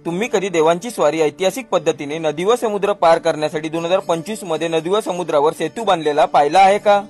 तुम्ही कधी देवांची स्वारी ऐतिहासिक पद्धतीने नदी व समुद्र पार करण्यासाठी 2025 मध्ये नदी व समुद्रावर सेतू बांधलेला पाहिला आहे का?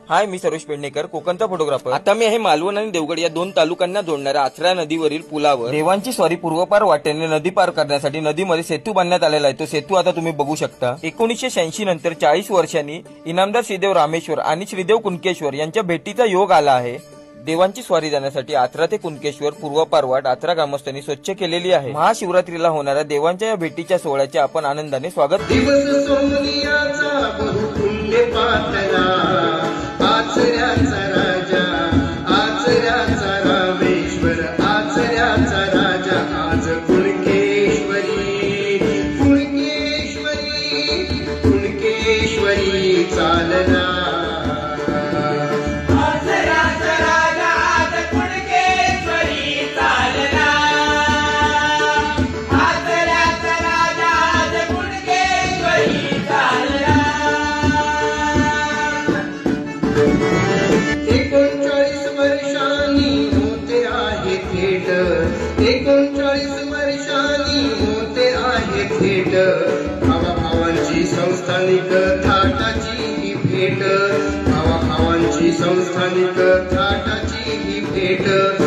हाय, मी सरोज पेडणेकर, कोकणचा फोटोग्राफर. आता मी आहे मालवण आणि देवगड या दोन तालुक्यांना जोडणाऱ्या आचरा नदीवरील पुलावर. देवांची स्वारी पूर्वपार वाटेने नदी पार करण्यासाठी नदीमध्ये सेतू बांधण्यात आलेला आहे. तो सेतू आता तुम्ही बघू शकता. 1986 नंतर 40 वर्षांनी इनामदार श्रीदेव रामेश्वर आणि श्रीदेव कुणकेश्वर यांच्या भेटीचा योग आला आहे. देवांची स्वारी जाण्यासाठी आचरा ते कुणकेश्वर पूर्वपार वाट आचरा ग्रामस्थांनी स्वच्छ केलेली आहे. महाशिवरात्रीला होणाऱ्या देवांच्या या भेटीच्या सोहळ्याचे आपण आनंदाने स्वागत. आचऱ्याचा राजा, आचऱ्याचा रामेश्वर, आचऱ्याचा राजा आज कुणकेश्वरी, कुणकेश्वरी, कुणकेश्वरी चालला. आचऱ्याचा राजा आज कुणकेश्वरी चालला, आचऱ्याचा राजा आज कुणकेश्वरी चालला. 39 वर्षांनी होते आहे थेट, 39 वर्षांनी होते आहे थेट, भावाभावांची संस्थानिक थाटाची ही भेट, भावाभावांची संस्थानिक थाटाची ही भेट.